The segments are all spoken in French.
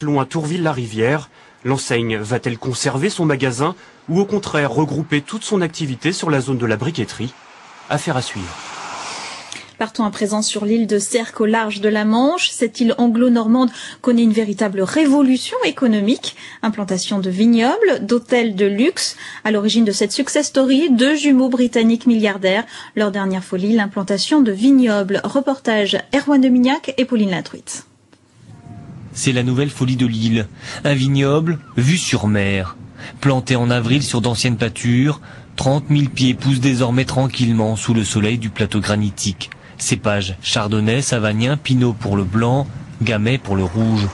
Loin Tourville-la-Rivière, l'enseigne va-t-elle conserver son magasin ou au contraire regrouper toute son activité sur la zone de la briqueterie? Affaire à suivre. Partons à présent sur l'île de Sercq au large de la Manche. Cette île anglo-normande connaît une véritable révolution économique. Implantation de vignobles, d'hôtels de luxe. À l'origine de cette success story, 2 jumeaux britanniques milliardaires. Leur dernière folie, l'implantation de vignobles. Reportage Erwan de Mignac et Pauline Latruite. C'est la nouvelle folie de l'île. Un vignoble vu sur mer. Planté en avril sur d'anciennes pâtures, 30 000 pieds poussent désormais tranquillement sous le soleil du plateau granitique. Cépages chardonnay, savagnin, pinot pour le blanc, gamay pour le rouge.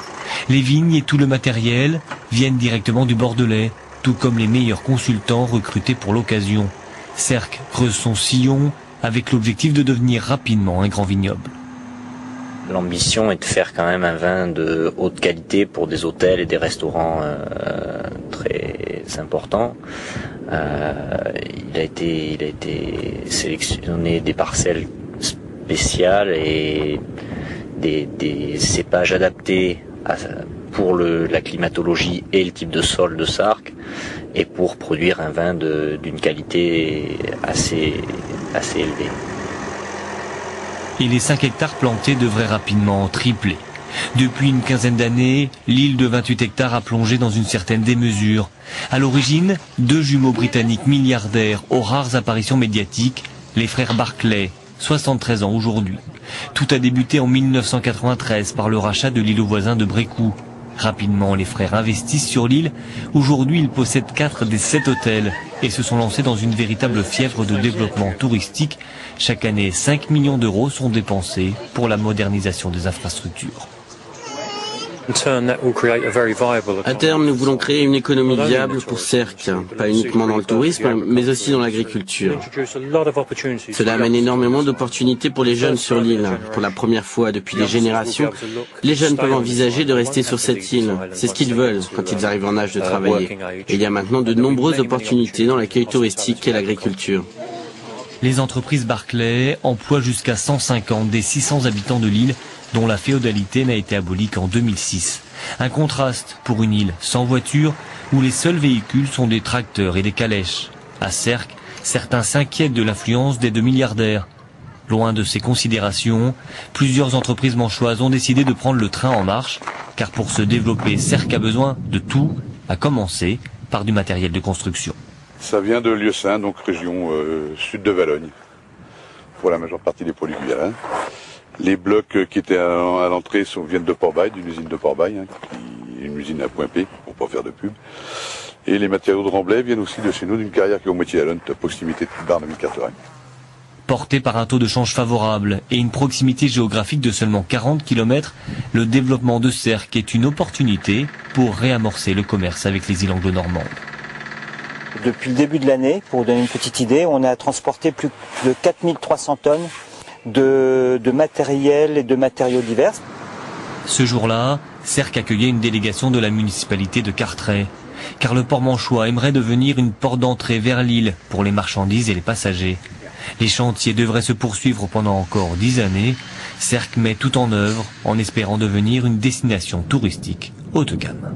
Les vignes et tout le matériel viennent directement du Bordelais, tout comme les meilleurs consultants recrutés pour l'occasion. Sercq creuse son sillon avec l'objectif de devenir rapidement un grand vignoble. L'ambition est de faire quand même un vin de haute qualité pour des hôtels et des restaurants très importants. Il a été sélectionné des parcelles spéciales et des cépages adaptés pour la climatologie et le type de sol de Sarcq et pour produire un vin d'une qualité assez élevée. Et les 5 hectares plantés devraient rapidement tripler. Depuis une quinzaine d'années, l'île de 28 hectares a plongé dans une certaine démesure. À l'origine, 2 jumeaux britanniques milliardaires aux rares apparitions médiatiques, les frères Barclay, 73 ans aujourd'hui. Tout a débuté en 1993 par le rachat de l'îlot voisin de Brécourt. Rapidement, les frères investissent sur l'île. Aujourd'hui, ils possèdent 4 des 7 hôtels et se sont lancés dans une véritable fièvre de développement touristique. Chaque année, 5 millions d'euros sont dépensés pour la modernisation des infrastructures. À terme, nous voulons créer une économie viable pour Sercq, pas uniquement dans le tourisme, mais aussi dans l'agriculture. Cela amène énormément d'opportunités pour les jeunes sur l'île. Pour la première fois depuis des générations, les jeunes peuvent envisager de rester sur cette île. C'est ce qu'ils veulent quand ils arrivent en âge de travailler. Et il y a maintenant de nombreuses opportunités dans l'accueil touristique et l'agriculture. Les entreprises Barclay emploient jusqu'à 150 des 600 habitants de l'île, dont la féodalité n'a été abolie qu'en 2006. Un contraste pour une île sans voiture, où les seuls véhicules sont des tracteurs et des calèches. À Sercq, certains s'inquiètent de l'influence des 2 milliardaires. Loin de ces considérations, plusieurs entreprises manchoises ont décidé de prendre le train en marche, car pour se développer, Sercq a besoin de tout, à commencer par du matériel de construction. Ça vient de Lieusaint, donc région sud de Valogne, pour la majeure partie des produits guyana. Les blocs qui étaient à l'entrée viennent de Port-Bail, d'une usine de Port-Bail, qui est une usine à Point P, pour pas faire de pub. Et les matériaux de remblai viennent aussi de chez nous, d'une carrière qui est au Moitié-Alonne, à proximité de Barneville-Carteret. Porté par un taux de change favorable et une proximité géographique de seulement 40 km, le développement de Sercq est une opportunité pour réamorcer le commerce avec les îles anglo-normandes. Depuis le début de l'année, pour vous donner une petite idée, on a transporté plus de 4300 tonnes de matériel et de matériaux divers. Ce jour-là, Sercq accueillait une délégation de la municipalité de Carteret, car le port manchois aimerait devenir une porte d'entrée vers l'île pour les marchandises et les passagers. Les chantiers devraient se poursuivre pendant encore 10 années. Sercq met tout en œuvre en espérant devenir une destination touristique haut de gamme.